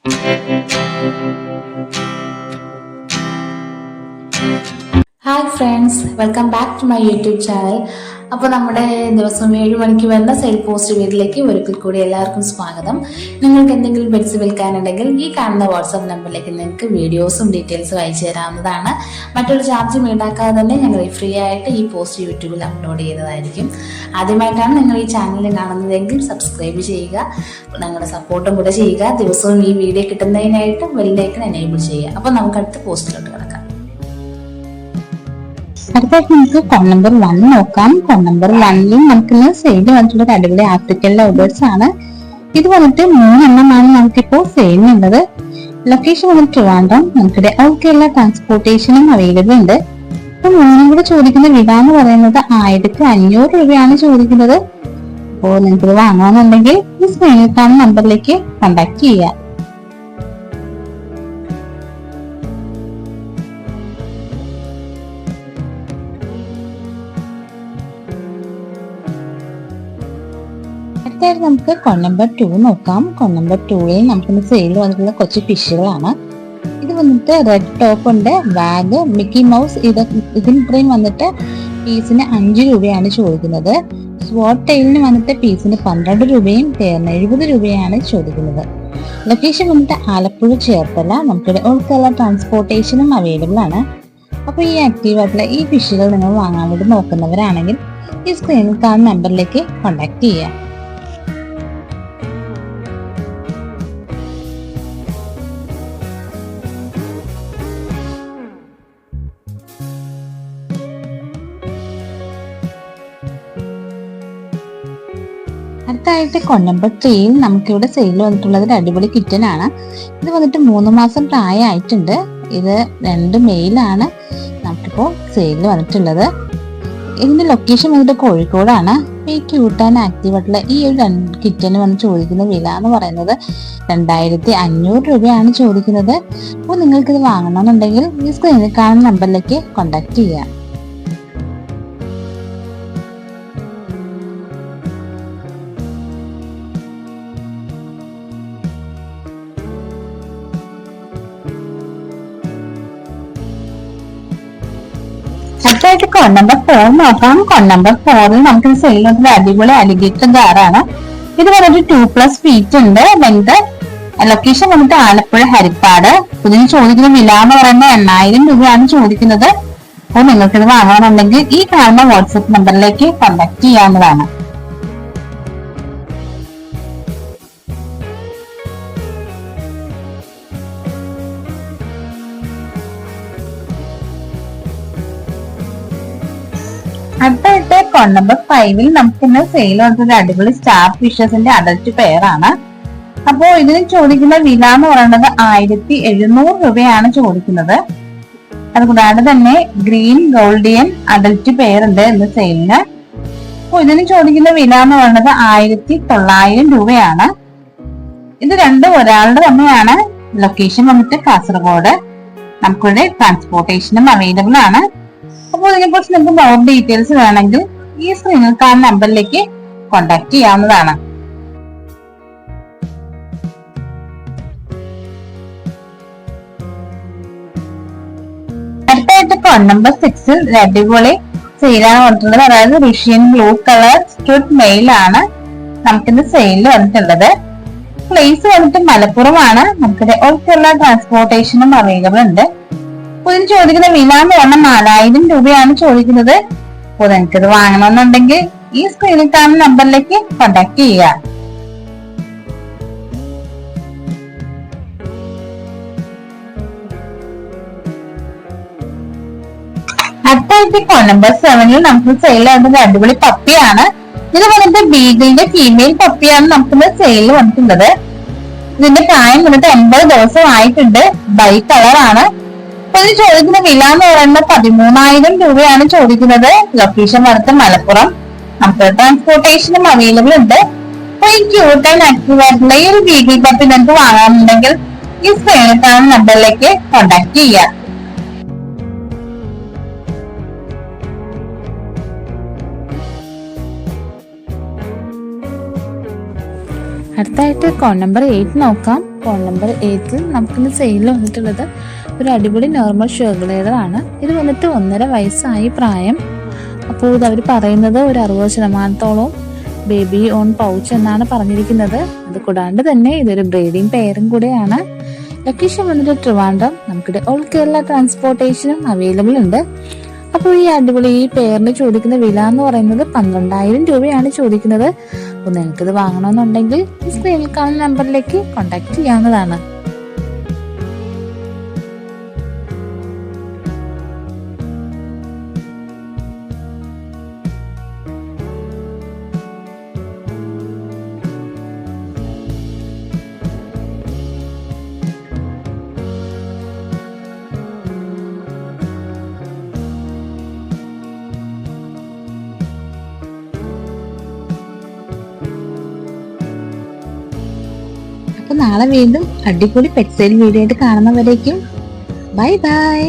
Hi friends, welcome back to my YouTube channel. അപ്പോൾ നമ്മുടെ ദിവസം 7 മണിക്ക് വരുന്ന സെയിൽ പോസ്റ്റ് വീട്ടിലേക്ക് ഒരിക്കൽ കൂടി എല്ലാവർക്കും സ്വാഗതം. നിങ്ങൾക്ക് എന്തെങ്കിലും പെറ്റ്സ് വിൽക്കാനുണ്ടെങ്കിൽ ഈ കാണുന്ന വാട്സാപ്പ് നമ്പറിലേക്ക് നിങ്ങൾക്ക് വീഡിയോസും ഡീറ്റെയിൽസും അയച്ചു തരാവുന്നതാണ്. മറ്റൊരു ചാർജും ഈടാക്കാതെ തന്നെ ഞങ്ങൾ ഫ്രീ ആയിട്ട് ഈ പോസ്റ്റ് യൂട്യൂബിൽ അപ്ലോഡ് ചെയ്യുന്നതായിരിക്കും. ആദ്യമായിട്ടാണ് നിങ്ങൾ ഈ ചാനൽ കാണുന്നതെങ്കിൽ സബ്സ്ക്രൈബ് ചെയ്യുക, ഞങ്ങളുടെ സപ്പോർട്ടും കൂടെ ചെയ്യുക. ദിവസവും ഈ വീഡിയോ കിട്ടുന്നതിനായിട്ട് ബെല്ലൈക്കൺ എനേബിൾ ചെയ്യുക. അപ്പോൾ നമുക്ക് അടുത്ത പോസ്റ്റിലോട്ട് കിടക്കാം. അടുത്തായിട്ട് നമുക്ക് കോൺ നമ്പർ 1 നോക്കാം. കോൺ നമ്പർ 1ൽ നമുക്ക് സെയിൽ വന്നിട്ടുള്ള അടിപൊളി ആഫ്രിക്കൻ ലവ് ബേർഡ്സ് ആണ്. ഇത് വന്നിട്ട് 3 എണ്ണമാണ് നമുക്കിപ്പോ സെയിലിനുള്ളത്. ലൊക്കേഷൻ വന്നിട്ട് ട്രിവാൻഡ്രം. നമുക്കിടെ ഓൾ കേരള ട്രാൻസ്പോർട്ടേഷനും അവൈലബിൾ ഉണ്ട്. ഇപ്പൊ 3 കൂടെ ചോദിക്കുന്ന വില എന്ന് പറയുന്നത് 1500 രൂപയാണ് ചോദിക്കുന്നത്. അപ്പോൾ നിങ്ങൾക്ക് ഇത് വാങ്ങണമെന്നുണ്ടെങ്കിൽ ഈ സ്ക്രീനിൽ കാണുന്ന നമ്പറിലേക്ക് കോൺടാക്ട് ചെയ്യുക. അടുത്തായിട്ട് നമുക്ക് കോൺ നമ്പർ 2 നോക്കാം. കോൺ നമ്പർ 2ൽ നമുക്ക് സെയിൽ വന്നിട്ടുള്ള കുറച്ച് ഫിഷുകളാണ്. ഇത് വന്നിട്ട് റെഡ് ടോപ്പ് ഉണ്ട്, ബാഗ്, മിക്കി മൗസ്. ഇതിന് ഇത്രയും വന്നിട്ട് പീസിന് 5 രൂപയാണ് ചോദിക്കുന്നത്. സ്വാട്ട് ടെയിലിന് വന്നിട്ട് പീസിന് 12 രൂപയും പേരിന് 70 രൂപയാണ് ചോദിക്കുന്നത്. ലൊക്കേഷൻ വന്നിട്ട് ആലപ്പുഴ ചേർത്തല. നമുക്കിവിടെ ഓൾ കേരള ട്രാൻസ്പോർട്ടേഷനും അവൈലബിൾ ആണ്. അപ്പോൾ ഈ ആക്റ്റീവ് ആയിട്ടുള്ള ഈ ഫിഷുകൾ നിങ്ങൾ വാങ്ങാൻ വേണ്ടി നോക്കുന്നവരാണെങ്കിൽ ഈ സ്ക്രീനിൽ കാണുന്ന നമ്പറിലേക്ക് കോൺടാക്ട് ചെയ്യുക. അടുത്തായിട്ട് കോൺ നമ്പർ 3ൽ നമുക്കിവിടെ സെയിൽ വന്നിട്ടുള്ളത് ഒരു അടിപൊളി കിറ്റൻ ആണ്. ഇത് വന്നിട്ട് 3 മാസം പ്രായമായിട്ടുണ്ട്. ഇത് 2 മെയിലാണ് നമുക്കിപ്പോൾ സെയിൽ വന്നിട്ടുള്ളത്. ഇതിന്റെ ലൊക്കേഷൻ വന്നിട്ട് കോഴിക്കോടാണ്. ഈ ക്യൂട്ട് ആൻഡ് ആക്റ്റീവ് ആയിട്ടുള്ള ഈ ഒരു കിറ്റന് വന്ന് ചോദിക്കുന്ന വില എന്ന് പറയുന്നത് 2500 രൂപയാണ് ചോദിക്കുന്നത്. അപ്പോൾ നിങ്ങൾക്കിത് വാങ്ങണമെന്നുണ്ടെങ്കിൽ ഈ സ്ക്രീനിൽ കാണുന്ന നമ്പറിലേക്ക് കോൺടാക്ട് ചെയ്യുക. അടുത്തായിട്ട് കോൺ നമ്പർ 4 നോക്കാം. കോൺ നമ്പർ 4ൽ നമുക്ക് സെയിൽ വന്നിട്ട് അടിപൊളി അലിഗേറ്റർ ഗാറാണ്. ഇത് വന്നിട്ട് 2+ ഫീറ്റ് ഉണ്ട് ലെങ്ത്. ലൊക്കേഷൻ വന്നിട്ട് ആലപ്പുഴ ഹരിപ്പാട്. ഇതിന് ചോദിക്കുന്ന വില എന്ന് പറയുന്നത് 8000 രൂപയാണ് ചോദിക്കുന്നത്. അപ്പോൾ നിങ്ങൾക്ക് ഇത് വാങ്ങണമെന്നുണ്ടെങ്കിൽ ഈ കാണുന്ന വാട്സ്ആപ്പ് നമ്പറിലേക്ക് കോൺടാക്ട് ചെയ്യാവുന്നതാണ്. അടുത്തായിട്ട് കോൺ നമ്പർ 5ൽ നമുക്ക് സെയിൽ വന്നിട്ട് അടിപൊളി സ്റ്റാർ ഫിഷസിന്റെ അഡൽറ്റ് പെയർ ആണ്. അപ്പോ ഇതിന് ചോദിക്കുന്ന വില എന്ന് പറയുന്നത് 1700 രൂപയാണ് ചോദിക്കുന്നത്. അതുകൂടാതെ തന്നെ ഗ്രീൻ ഗോൾഡിയൻ അഡൽറ്റ് പെയർ ഉണ്ട് ഇന്ന് സെയിലിന്. അപ്പൊ ഇതിന് ചോദിക്കുന്ന വില എന്ന് പറയുന്നത് 1900 രൂപയാണ്. ഇത് രണ്ടും ഒരാളുടെ തന്നെയാണ്. ലൊക്കേഷൻ വന്നിട്ട് കാസർഗോഡ്. നമുക്കിവിടെ ട്രാൻസ്പോർട്ടേഷനും അവൈലബിൾ ആണ്. അപ്പോൾ ഇതിനെക്കുറിച്ച് നിങ്ങൾക്ക് മോർ ഡീറ്റെയിൽസ് വേണമെങ്കിൽ ഈ സ്ക്രീനിൽ കാണുന്ന നമ്പറിലേക്ക് കോൺടാക്ട് ചെയ്യാവുന്നതാണ്. അടുത്തായിട്ട് കോൺ നമ്പർ 6ൽ അടിപൊളി സെയിലാണ് വന്നിട്ടുള്ളത്. അതായത് Russian blue colour stud male ആണ് നമുക്കിന്ന് സെയിലിൽ വന്നിട്ടുള്ളത്. പ്ലേസ് വന്നിട്ട് മലപ്പുറമാണ്. നമുക്കിത് ഓൾ കേരള ട്രാൻസ്പോർട്ടേഷനും അവൈലബിൾ ഉണ്ട്. ഇതിന് ചോദിക്കുന്ന വില എന്ന് പറഞ്ഞാൽ 4000 രൂപയാണ് ചോദിക്കുന്നത്. അപ്പോൾ നിങ്ങൾക്കിത് വാങ്ങണമെന്നുണ്ടെങ്കിൽ ഈ സ്ക്രീനിൽ കാണുന്ന നമ്പറിലേക്ക് കോൺടാക്ട് ചെയ്യുക. അടുത്തായിട്ട് കോൺ നമ്പർ 7ൽ നമുക്ക് സെയിൽ ആകുന്നത് അടിപൊളി പപ്പിയാണ്. ഇത് വന്നിട്ട് ബീഗിളിന്റെ ഫീമെയിൽ പപ്പിയാണ് നമുക്ക് സെയിൽ വന്നിട്ടുള്ളത്. ഇതിന്റെ പ്രായം വന്നിട്ട് 80 ദിവസം ആയിട്ടുണ്ട്. ബൈ കളറാണ്. ഇതിന് ചോദിക്കുന്ന വില എന്ന് പറയുന്നത് 13000 രൂപയാണ് ചോദിക്കുന്നത്. ലൊക്കേഷൻ വന്നിട്ട് മലപ്പുറം. നമുക്ക് ട്രാൻസ്പോർട്ടേഷനും അവൈലബിൾ ഉണ്ട്. അപ്പൊ ഈ ക്യൂട്ട് ആൻഡ് ആക്റ്റീവ് ആയിട്ടുള്ള ഈ ഒരു ബീഗിൾ പപ്പി നിങ്ങൾക്ക് വാങ്ങാനുണ്ടെങ്കിൽ ഈ സ്ക്രീനിൽ കാണുന്ന നമ്പറിലേക്ക് കോൺടാക്ട് ചെയ്യുക. അടുത്തായിട്ട് കോൺ നമ്പർ 8 നോക്കാം. ഫോൺ നമ്പർ 8 നമുക്കിന്ന് സെയിലിൽ വന്നിട്ടുള്ളത് ഒരു അടിപൊളി നോർമൽ ഷുഗർ ആണ്. ഇത് വന്നിട്ട് 1.5 വയസ്സായി പ്രായം. അപ്പോൾ ഇത് അവർ പറയുന്നത് ഒരു 60% ബേബി ഓൺ പൗച്ച് എന്നാണ് പറഞ്ഞിരിക്കുന്നത്. അത് കൂടാണ്ട് തന്നെ ഇതൊരു ബ്രീഡിംഗ് പെയറും കൂടെയാണ്. ലൊക്കേഷൻ വന്നിട്ട് ട്രിവാൻഡ്രം. നമുക്കിവിടെ ഓൾ കേരള ട്രാൻസ്പോർട്ടേഷനും അവൈലബിൾ ഉണ്ട്. അപ്പോൾ ഈ അടിപൊളി ഈ പെയറിന് ചോദിക്കുന്ന വില എന്ന് പറയുന്നത് 12,000 രൂപയാണ് ചോദിക്കുന്നത്. അപ്പോൾ നിങ്ങൾക്കിത് വാങ്ങണമെന്നുണ്ടെങ്കിൽ സ്ക്രീനിൽ കാണുന്ന നമ്പറിലേക്ക് കോൺടാക്ട് ചെയ്യാവുന്നതാണ്. അപ്പൊ നാളെ വീണ്ടും അടിപൊളി പെറ്റ് സെയിൽ വീഡിയോ ആയിട്ട് കാണുന്നവരേക്കും ബൈ ബൈ.